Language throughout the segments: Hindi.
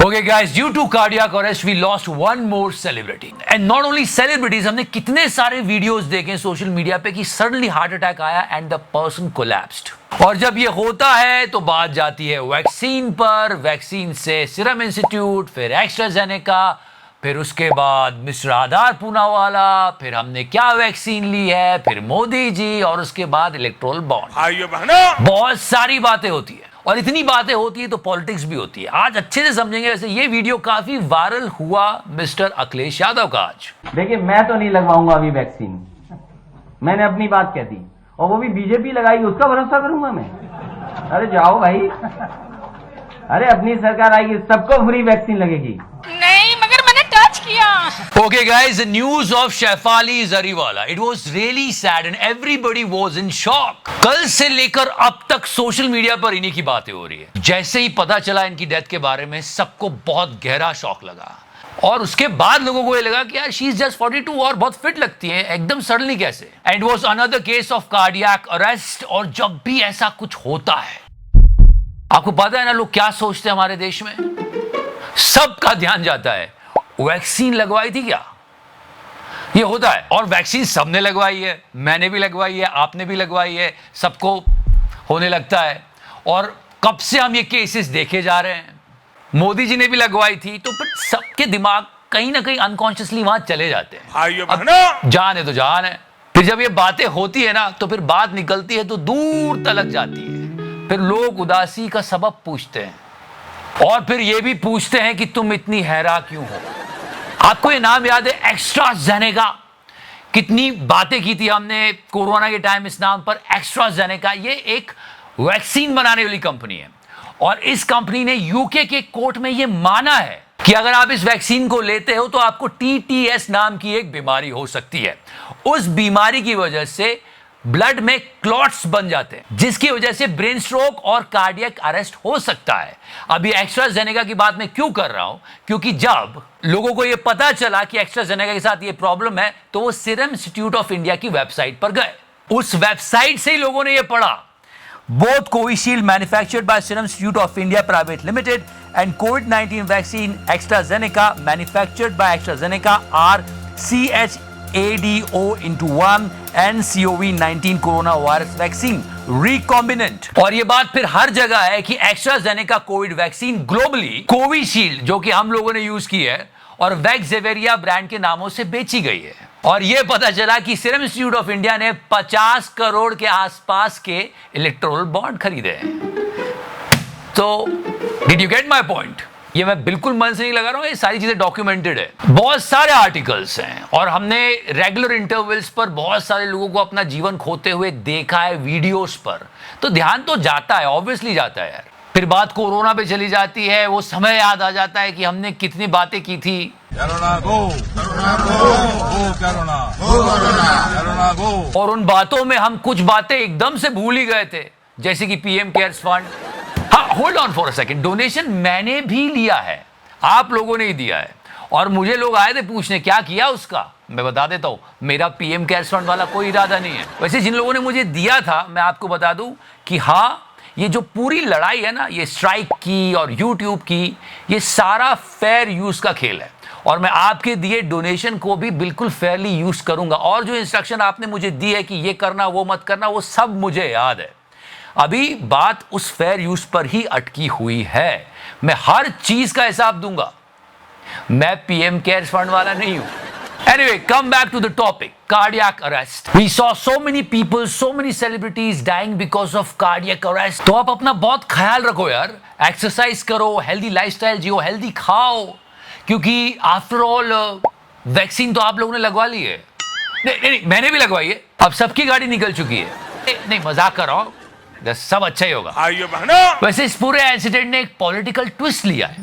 Okay guys, due to cardiac arrest we lost one more celebrity and not only celebrities, हमने कितने सारे वीडियोस देखे सोशल मीडिया पे कि सडनली हार्ट अटैक आया एंड द पर्सन कोलैप्स्ड। और जब ये होता है तो बात जाती है वैक्सीन पर, वैक्सीन से सीरम इंस्टीट्यूट, फिर एस्ट्राजेनेका, फिर उसके बाद मिस्टर आधार पूनावाला, फिर हमने क्या वैक्सीन ली है, फिर मोदी जी, और उसके बाद इलेक्ट्रोल बॉन्ड। बहुत सारी बातें होती है और इतनी बातें होती है तो पॉलिटिक्स भी होती है। आज अच्छे से समझेंगे। वैसे ये वीडियो काफी वायरल हुआ मिस्टर अखिलेश यादव का। आज देखिए, मैं तो नहीं लगवाऊंगा अभी वैक्सीन, मैंने अपनी बात कह दी, और वो भी बीजेपी लगाएगी उसका भरोसा करूंगा मैं? अरे जाओ भाई, अरे अपनी सरकार आएगी सबको फ्री वैक्सीन लगेगी। नहीं, मगर मैंने टच किया। Okay guys, the news of Shefali Jariwala, it was really sad and everybody was in shock। कल से लेकर अब तक सोशल मीडिया पर इन्हीं की बातें हो रही है। जैसे ही पता चला इनकी डेथ के बारे में सबको बहुत गहरा शॉक लगा और उसके बाद लोगों को ये लगा कि यार शी इज जस्ट 42 और बहुत फिट लगती है, एकदम सडनली कैसे। And it was another case of cardiac arrest. और जब भी ऐसा कुछ होता है, आपको पता है ना लोग क्या सोचते हैं हमारे देश में? सबका ध्यान जाता है वैक्सीन लगवाई थी क्या? ये होता है। और वैक्सीन सबने लगवाई है, मैंने भी लगवाई है, आपने भी लगवाई है, सबको होने लगता है। और कब से हम ये केसेस देखे जा रहे हैं। मोदी जी ने भी लगवाई थी, तो फिर सबके दिमाग कहीं ना कहीं अनकॉन्शियसली वहां चले जाते हैं। जान है तो जान है। फिर जब ये बातें होती है ना तो फिर बात निकलती है तो दूर तलक जाती है। फिर लोग उदासी का सबब पूछते हैं और फिर ये भी पूछते हैं कि तुम इतनी हैरान क्यों हो। आपको ये नाम याद है, एस्ट्राजेनेका? कितनी बातें की थी हमने कोरोना के टाइम इस नाम पर। एस्ट्राजेनेका ये एक वैक्सीन बनाने वाली कंपनी है और इस कंपनी ने यूके के कोर्ट में ये माना है कि अगर आप इस वैक्सीन को लेते हो तो आपको टीटीएस नाम की एक बीमारी हो सकती है। उस बीमारी की वजह से ब्लड में क्लॉट्स बन जाते हैं जिसकी वजह से ब्रेन स्ट्रोक और कार्डियक अरेस्ट हो सकता है। अभी एस्ट्राजेनेका की बात मैं क्यों कर रहा हूं? क्योंकि जब लोगों को यह पता चला कि एस्ट्राजेनेका के साथ ये प्रॉब्लम है तो वो सीरम इंस्टीट्यूट ऑफ इंडिया की वेबसाइट पर गए। उस वेबसाइट से ही लोगों ने यह पढ़ा, both Covishield manufactured by Serum Institute of India private limited and कोविड-19 vaccine AstraZeneca manufactured by AstraZeneca are CHADO into 1 nCoV-19 corona virus vaccine recombinant. और ये बात फिर हर जगह है कि AstraZeneca COVID vaccine globally Covishield, जो कि हम लोगों ने यूज की है, और वैक्सजेवेरिया ब्रांड के नामों से बेची गई है। और ये पता चला कि सीरम इंस्टीट्यूट ऑफ इंडिया ने 50 करोड़ के आसपास के इलेक्ट्रोल बॉन्ड खरीदे हैं। तो did you get my point? ये मैं बिल्कुल मन से नहीं लगा रहा हूं, ये सारी चीजें डॉक्यूमेंटेड है। बहुत सारे आर्टिकल्स हैं और हमने रेगुलर इंटरवल्स पर बहुत सारे लोगों को अपना जीवन खोते हुए देखा है वीडियोस पर। तो ध्यान तो जाता है, ऑब्वियसली जाता है यार। फिर बात कोरोना पे चली जाती है, वो समय याद आ जाता है कि हमने कितनी बातें की थी। कोरोना गो, कोरोना गो, गो कोरोना, गो कोरोना गो। और उन बातों में हम कुछ बातें एकदम से भूल ही गए थे, जैसे कि पीएम केयर्स फंड। हाँ, hold on for a second, donation मैंने भी लिया है, आप लोगों ने ही दिया है। और मुझे लोग आए थे पूछने क्या किया उसका। मैं बता देता हूं, मेरा पीएम केयर्स फंड वाला कोई इरादा नहीं है। वैसे जिन लोगों ने मुझे दिया था, मैं आपको बता दूं कि हाँ, ये जो पूरी लड़ाई है ना, ये स्ट्राइक की और यूट्यूब की, ये सारा फेयर यूज का खेल है और मैं आपके दिए डोनेशन को भी बिल्कुल फेयरली यूज करूंगा। और जो इंस्ट्रक्शन आपने मुझे दी है कि ये करना वो मत करना, वो सब मुझे याद है। अभी बात उस फेयर यूज पर ही अटकी हुई है। मैं हर चीज का हिसाब दूंगा, मैं पीएम केयर्स फंड वाला नहीं हूं। Anyway, come back to the topic, cardiac arrest. We saw so many people, so many celebrities dying because of cardiac arrest. तो आप अपना बहुत ख्याल रखो यार, एक्सरसाइज करो, हेल्दी लाइफस्टाइल जियो, हेल्दी खाओ, क्योंकि आफ्टर ऑल वैक्सीन तो आप लोगों ने लगवा ली है। नहीं, मैंने भी लगवाई है। अब सबकी गाड़ी निकल चुकी है। नहीं, मजाक कर रहा हूं, सब अच्छा ही होगा। वैसे इस पूरे इंसिडेंट ने एक पॉलिटिकल ट्विस्ट लिया है।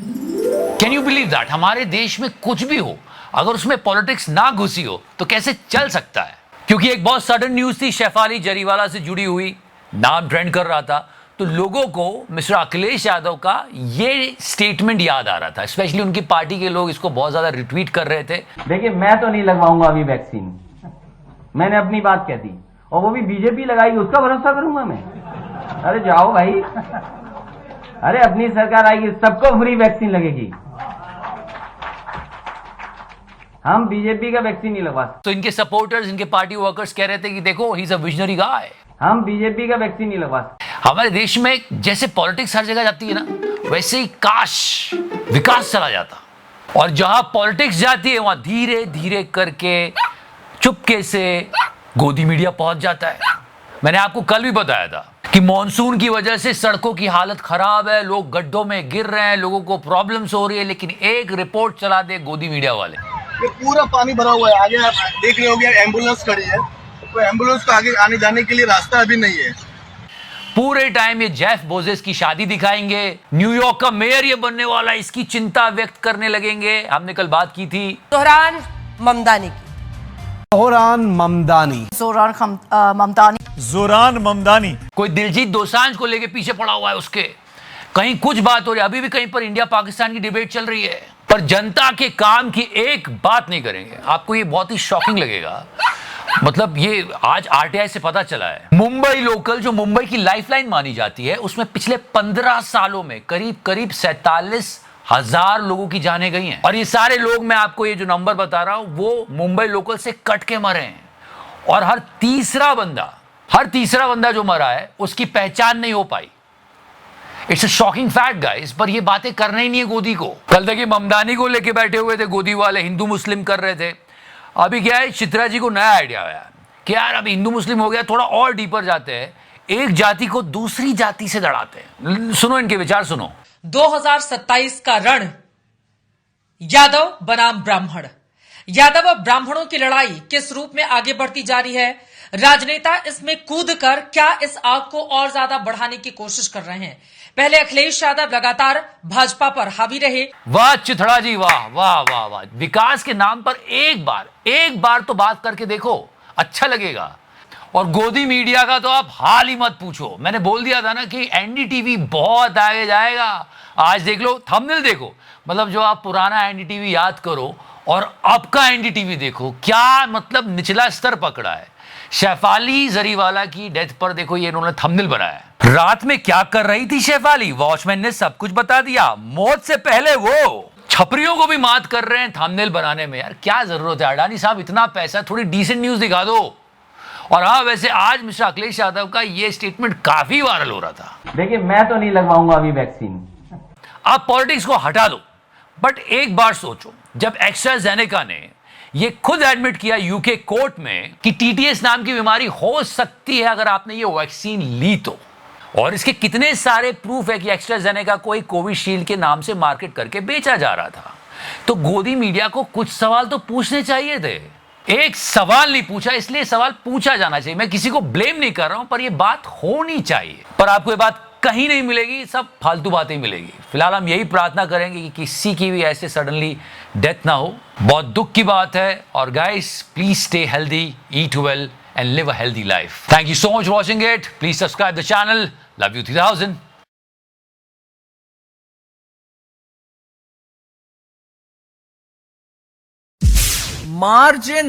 Can you believe that? हमारे देश में कुछ भी हो, अगर उसमें पॉलिटिक्स ना घुसी हो तो कैसे चल सकता है? क्योंकि एक बहुत सडन न्यूज थी शेफाली जरीवाला से जुड़ी हुई, नाम ट्रेंड कर रहा था, तो लोगों को मिस्टर अखिलेश यादव का ये स्टेटमेंट याद आ रहा था। स्पेशली उनकी पार्टी के लोग इसको बहुत ज्यादा रिट्वीट कर रहे थे। देखिए, मैं तो नहीं लगवाऊंगा अभी वैक्सीन, मैंने अपनी बात कह दी, और वो भी बीजेपी लगाएगी उसका भरोसा करूंगा मैं? अरे जाओ भाई, अरे अपनी सरकार आएगी सबको फ्री वैक्सीन लगेगी। हम बीजेपी का वैक्सीन नहीं लगवा सकते। तो इनके सपोर्टर्स, इनके पार्टी वर्कर्स कह रहे थे कि देखो ही इज अ विजनरी गाय। हम बीजेपी का वैक्सीन नहीं लगवा सकते। हमारे देश में जैसे पॉलिटिक्स हर जगह जाती है ना, वैसे ही काश विकास चला जाता, और जहां पॉलिटिक्स जाती है वहां धीरे धीरे करके चुपके से गोदी मीडिया पहुंच जाता है। मैंने आपको कल भी बताया था कि मॉनसून की वजह से सड़कों की हालत खराब है, लोग गड्ढों में गिर रहे हैं, लोगों को प्रॉब्लम्स हो रही है, लेकिन एक रिपोर्ट चला दे गोदी मीडिया वाले, ये पूरा पानी भरा हुआ है। आगे आप देख रहे होंगे एम्बुलेंस खड़ी है, तो एम्बुलेंस को आगे आने जाने के लिए रास्ता अभी नहीं है। पूरे टाइम ये जेफ बोजेस की शादी दिखाएंगे, न्यूयॉर्क का मेयर ये बनने वाला, इसकी चिंता व्यक्त करने लगेंगे। हमने कल बात की थी जोहरान ममदानी की। जोहरान ममदानी। जोरान ममदानी। कोई दिलजीत दोसांझ को लेके पीछे पड़ा हुआ है उसके, कहीं कुछ बात हो रही है, अभी भी कहीं पर इंडिया पाकिस्तान की डिबेट चल रही है, पर जनता के काम की एक बात नहीं करेंगे। आपको ये बहुत ही शॉकिंग लगेगा। मतलब ये आज आरटीआई से पता चला है, मुंबई लोकल जो मुंबई की लाइफलाइन मानी जाती है, उसमें पिछले 15 सालों में करीब 47,000 लोगों की जानें गई हैं। और ये सारे लोग, मैं आपको ये जो नंबर बता रहा हूं, वो मुंबई लोकल से कट के मरे हैं। और हर तीसरा बंदा जो मरा है उसकी पहचान नहीं हो पाई। It's a shocking fact guys, पर ये बातें करना ही नहीं है गोदी को। कल तक ये ममदानी को लेके बैठे हुए थे गोदी वाले, हिंदू मुस्लिम कर रहे थे। अभी क्या है, चित्रा जी को नया आइडिया आया कि यार अब हिंदू मुस्लिम हो गया, थोड़ा और डीपर जाते हैं, एक जाति को दूसरी जाति से लड़ाते हैं। सुनो इनके विचार, सुनो। 2027 का रण यादव बनाम ब्राह्मण। यादव और ब्राह्मणों की लड़ाई किस रूप में आगे बढ़ती जा रही है? राजनेता इसमें कूदकर क्या इस आग को और ज्यादा बढ़ाने की कोशिश कर रहे हैं? पहले अखिलेश यादव लगातार भाजपा पर हावी रहे। वाह चिथड़ा जी, वाह वाह वाह वाह। विकास के नाम पर एक बार तो बात करके देखो, अच्छा लगेगा। और गोदी मीडिया का तो आप हाल ही मत पूछो। मैंने बोल दिया था ना कि एनडीटीवी बहुत आगे जाएगा। आज देख लो, थंबनेल देखो, मतलब जो आप पुराना एनडीटीवी याद करो और अब का एनडीटीवी देखो, क्या मतलब निचला स्तर पकड़ा है। शेफाली जरीवाला की डेथ पर देखो ये इन्होंने थंबनेल बनाया है। रात में क्या कर रही थी शेफाली, वॉचमैन ने सब कुछ बता दिया। मौत से पहले वो छपरियों को भी मात कर रहे हैं थंबनेल बनाने में। यार क्या जरूरत है, अडानी साहब इतना पैसा, थोड़ी डिसेंट न्यूज दिखा दो। और हाँ, वैसे आज मिस्टर अखिलेश यादव का ये स्टेटमेंट काफी वायरल हो रहा था। देखिए, मैं तो नहीं लगवाऊंगा अभी वैक्सीन। आप पॉलिटिक्स को हटा दो, बट एक बार सोचो, जब एस्ट्राजेनेका ने ये खुद एडमिट किया यूके कोर्ट में कि टीटीएस नाम की बीमारी हो सकती है अगर आपने ये वैक्सीन ली तो, और इसके कितने सारे प्रूफ है कि एस्ट्राजेनेका को एक कोविशील्ड के नाम से मार्केट करके बेचा जा रहा था, तो गोदी मीडिया को कुछ सवाल तो पूछने चाहिए थे। एक सवाल नहीं पूछा, इसलिए सवाल पूछा जाना चाहिए। मैं किसी को ब्लेम नहीं कर रहा हूं, पर यह बात होनी चाहिए। पर आपको ये बात कहीं नहीं मिलेगी, सब फालतू बातें मिलेगी। फिलहाल हम यही प्रार्थना करेंगे कि किसी की भी ऐसे सडनली डेथ ना हो। बहुत दुख की बात है। और guys, please stay healthy, eat well and live a healthy life. Thank you so much watching it. Please subscribe the channel. Love you 3000। Margin